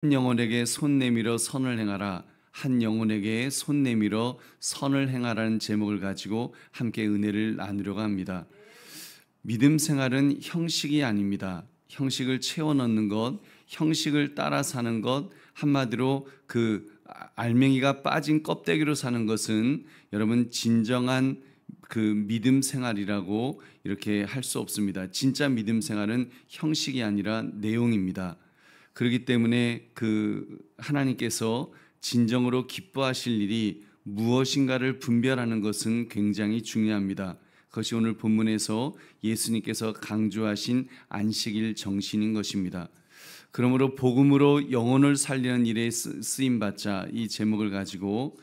한 영혼에게 손 내밀어 선을 행하라. 한 영혼에게 손 내밀어 선을 행하라는 제목을 가지고 함께 은혜를 나누려고 합니다. 믿음 생활은 형식이 아닙니다. 형식을 채워 넣는 것, 형식을 따라 사는 것, 한마디로 그 알맹이가 빠진 껍데기로 사는 것은 여러분 진정한 그 믿음 생활이라고 이렇게 할 수 없습니다. 진짜 믿음 생활은 형식이 아니라 내용입니다. 그렇기 때문에 그 하나님께서 진정으로 기뻐하실 일이 무엇인가를 분별하는 것은 굉장히 중요합니다. 그것이 오늘 본문에서 예수님께서 강조하신 안식일 정신인 것입니다. 그러므로 복음으로 영혼을 살리는 일에 쓰임받자 이 제목을 가지고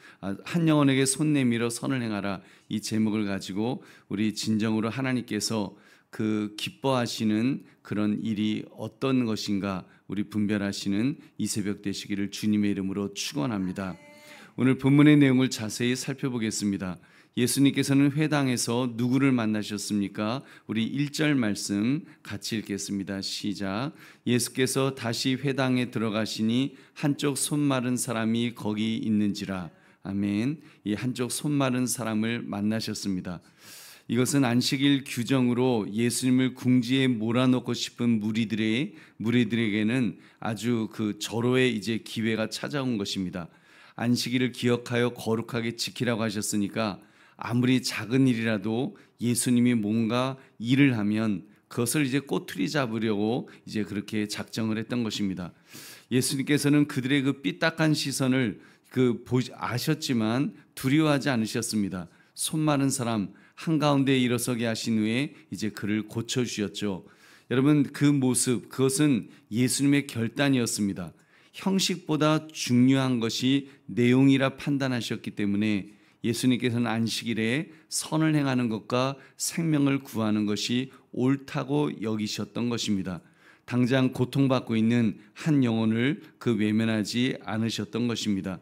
한 영혼에게 손 내밀어 선을 행하라 이 제목을 가지고 우리 진정으로 하나님께서 그 기뻐하시는 그런 일이 어떤 것인가 우리 분별하시는 이 새벽 되시기를 주님의 이름으로 축원합니다. 오늘 본문의 내용을 자세히 살펴보겠습니다. 예수님께서는 회당에서 누구를 만나셨습니까? 우리 1절 말씀 같이 읽겠습니다. 시작. 예수께서 다시 회당에 들어가시니 한쪽 손 마른 사람이 거기 있는지라. 아멘. 이 한쪽 손 마른 사람을 만나셨습니다. 이것은 안식일 규정으로 예수님을 궁지에 몰아넣고 싶은 무리들에게는 아주 그 절호의 이제 기회가 찾아온 것입니다. 안식일을 기억하여 거룩하게 지키라고 하셨으니까 아무리 작은 일이라도 예수님이 뭔가 일을 하면 그것을 이제 꼬투리 잡으려고 이제 그렇게 작정을 했던 것입니다. 예수님께서는 그들의 그 삐딱한 시선을 아셨지만 두려워하지 않으셨습니다. 손 마른 사람 한가운데에 일어서게 하신 후에 이제 그를 고쳐주셨죠. 여러분 그 모습 그것은 예수님의 결단이었습니다. 형식보다 중요한 것이 내용이라 판단하셨기 때문에 예수님께서는 안식일에 선을 행하는 것과 생명을 구하는 것이 옳다고 여기셨던 것입니다. 당장 고통받고 있는 한 영혼을 외면하지 않으셨던 것입니다.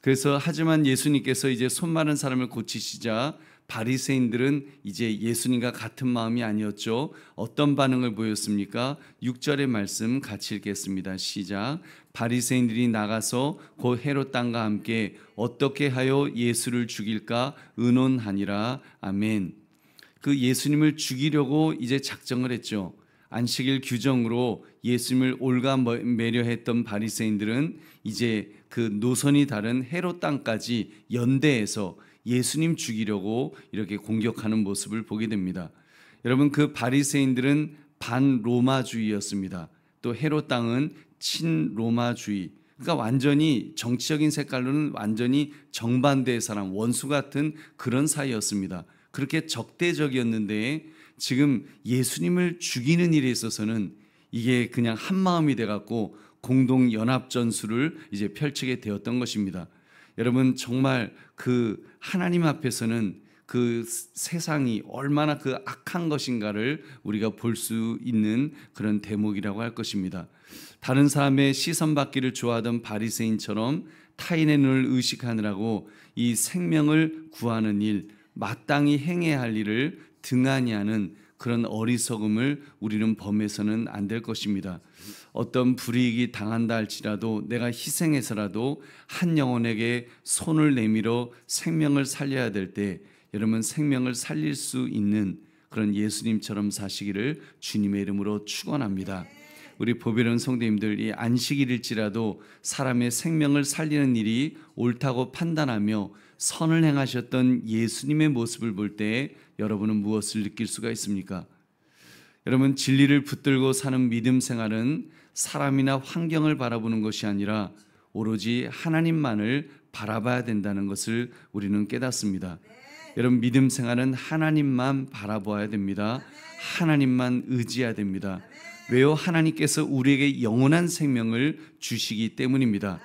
그래서 하지만 예수님께서 이제 손 마른 사람을 고치시자 바리새인들은 이제 예수님과 같은 마음이 아니었죠. 어떤 반응을 보였습니까? 6절의 말씀 같이 읽겠습니다. 시작. 바리새인들이 나가서 곧 헤롯 왕과 함께 어떻게 하여 예수를 죽일까 의논하니라. 아멘. 그 예수님을 죽이려고 이제 작정을 했죠. 안식일 규정으로 예수님을 올가매려 했던 바리새인들은 이제 그 노선이 다른 헤롯 땅까지 연대해서 예수님 죽이려고 이렇게 공격하는 모습을 보게 됩니다. 여러분 그 바리새인들은 반로마주의였습니다. 또 헤롯 땅은 친로마주의. 그러니까 완전히 정치적인 색깔로는 완전히 정반대의 사람, 원수 같은 그런 사이였습니다. 그렇게 적대적이었는데 지금 예수님을 죽이는 일에 있어서는 이게 그냥 한 마음이 돼갖고 공동 연합 전술을 이제 펼치게 되었던 것입니다. 여러분 정말 그 하나님 앞에서는 그 세상이 얼마나 그 악한 것인가를 우리가 볼 수 있는 그런 대목이라고 할 것입니다. 다른 사람의 시선 받기를 좋아하던 바리새인처럼 타인의 눈을 의식하느라고 이 생명을 구하는 일, 마땅히 행해야 할 일을 등한히 하는 그런 어리석음을 우리는 범해서는 안 될 것입니다. 어떤 불이익이 당한다 할지라도 내가 희생해서라도 한 영혼에게 손을 내밀어 생명을 살려야 될 때 여러분 생명을 살릴 수 있는 그런 예수님처럼 사시기를 주님의 이름으로 축원합니다. 우리 보배로운 성도님들 이 안식일일지라도 사람의 생명을 살리는 일이 옳다고 판단하며 선을 행하셨던 예수님의 모습을 볼 때 여러분은 무엇을 느낄 수가 있습니까? 여러분 진리를 붙들고 사는 믿음 생활은 사람이나 환경을 바라보는 것이 아니라 오로지 하나님만을 바라봐야 된다는 것을 우리는 깨닫습니다. 여러분 믿음 생활은 하나님만 바라보아야 됩니다. 하나님만 의지해야 됩니다. 왜요? 하나님께서 우리에게 영원한 생명을 주시기 때문입니다.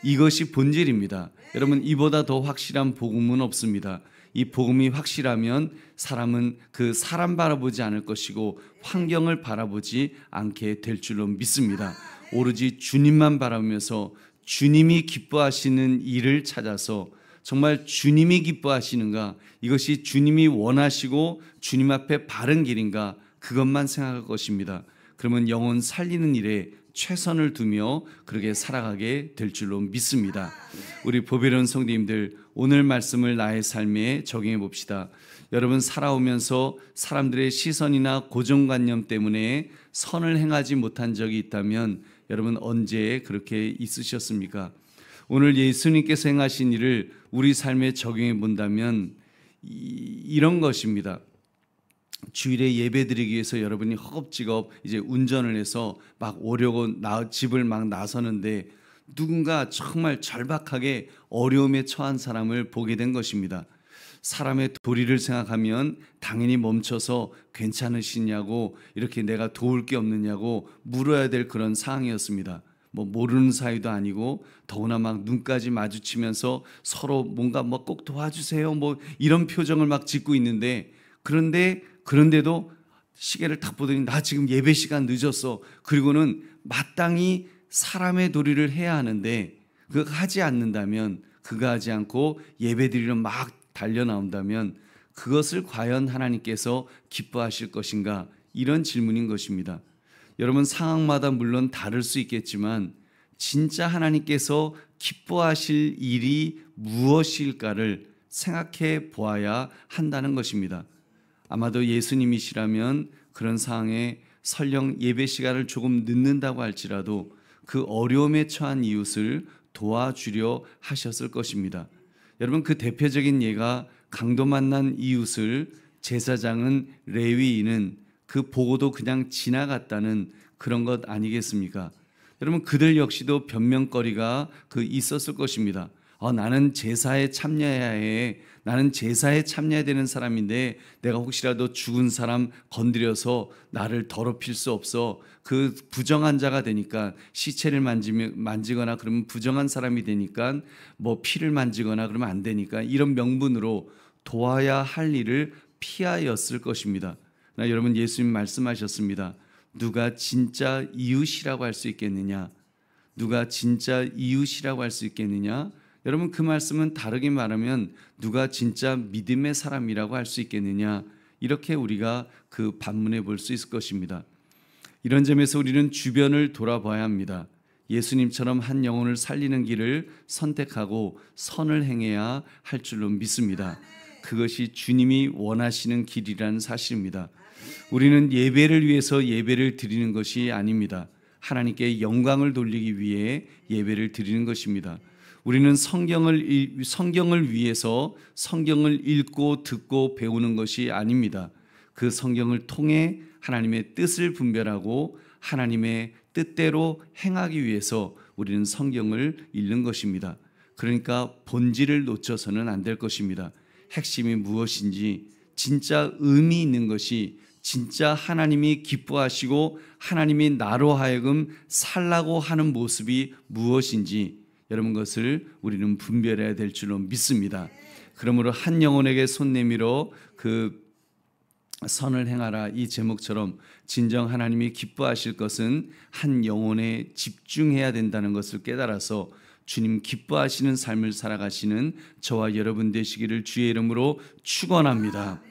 이것이 본질입니다. 여러분 이보다 더 확실한 복음은 없습니다. 이 복음이 확실하면 사람은 그 사람 바라보지 않을 것이고 환경을 바라보지 않게 될 줄로 믿습니다. 오로지 주님만 바라보면서 주님이 기뻐하시는 일을 찾아서 정말 주님이 기뻐하시는가, 이것이 주님이 원하시고 주님 앞에 바른 길인가, 그것만 생각할 것입니다. 그러면 영혼 살리는 일에 최선을 두며 그렇게 살아가게 될 줄로 믿습니다. 우리 보배로운 성도님들, 오늘 말씀을 나의 삶에 적용해 봅시다. 여러분, 살아오면서 사람들의 시선이나 고정관념 때문에 선을 행하지 못한 적이 있다면 여러분, 언제 그렇게 있으셨습니까? 오늘 예수님께서 행하신 일을 우리 삶에 적용해 본다면 이런 것입니다. 주일에 예배 드리기 위해서 여러분이 허겁지겁 이제 운전을 해서 막 오려고 집을 막 나서는데 누군가 정말 절박하게 어려움에 처한 사람을 보게 된 것입니다. 사람의 도리를 생각하면 당연히 멈춰서 괜찮으시냐고, 이렇게 내가 도울 게 없느냐고 물어야 될 그런 상황이었습니다. 뭐 모르는 사이도 아니고, 더구나 막 눈까지 마주치면서 서로 뭔가 뭐 꼭 도와주세요 뭐 이런 표정을 막 짓고 있는데, 그런데도 시계를 딱 보더니 나 지금 예배 시간 늦었어. 그리고는 마땅히 사람의 도리를 해야 하는데 그거 하지 않는다면, 그거 하지 않고 예배 드리러 막 달려 나온다면 그것을 과연 하나님께서 기뻐하실 것인가? 이런 질문인 것입니다. 여러분, 상황마다 물론 다를 수 있겠지만 진짜 하나님께서 기뻐하실 일이 무엇일까를 생각해 보아야 한다는 것입니다. 아마도 예수님이시라면 그런 상황에 설령 예배 시간을 조금 늦는다고 할지라도 그 어려움에 처한 이웃을 도와주려 하셨을 것입니다. 여러분, 그 대표적인 예가 강도 만난 이웃을 제사장은, 레위인은 그 보고도 그냥 지나갔다는 그런 것 아니겠습니까? 여러분, 그들 역시도 변명거리가 있었을 것입니다. 나는 제사에 참여해야 해. 나는 제사에 참여해야 되는 사람인데 내가 혹시라도 죽은 사람 건드려서 나를 더럽힐 수 없어. 그 부정한 자가 되니까 시체를 만지거나 그러면 부정한 사람이 되니까 뭐 피를 만지거나 그러면 안 되니까 이런 명분으로 도와야 할 일을 피하였을 것입니다. 여러분, 예수님 말씀하셨습니다. 누가 진짜 이웃이라고 할 수 있겠느냐? 누가 진짜 이웃이라고 할 수 있겠느냐? 여러분, 그 말씀은 다르게 말하면 누가 진짜 믿음의 사람이라고 할 수 있겠느냐? 이렇게 우리가 그 반문해 볼 수 있을 것입니다. 이런 점에서 우리는 주변을 돌아봐야 합니다. 예수님처럼 한 영혼을 살리는 길을 선택하고 선을 행해야 할 줄로 믿습니다. 그것이 주님이 원하시는 길이라는 사실입니다. 우리는 예배를 위해서 예배를 드리는 것이 아닙니다. 하나님께 영광을 돌리기 위해 예배를 드리는 것입니다. 우리는 성경을 위해서 성경을 읽고 듣고 배우는 것이 아닙니다. 그 성경을 통해 하나님의 뜻을 분별하고 하나님의 뜻대로 행하기 위해서 우리는 성경을 읽는 것입니다. 그러니까 본질을 놓쳐서는 안 될 것입니다. 핵심이 무엇인지, 진짜 의미 있는 것이, 진짜 하나님이 기뻐하시고 하나님이 나로 하여금 살라고 하는 모습이 무엇인지, 여러분, 것을 우리는 분별해야 될 줄로 믿습니다. 그러므로 한 영혼에게 손 내밀어 그 선을 행하라, 이 제목처럼 진정 하나님이 기뻐하실 것은 한 영혼에 집중해야 된다는 것을 깨달아서 주님 기뻐하시는 삶을 살아가시는 저와 여러분 되시기를 주의 이름으로 축원합니다.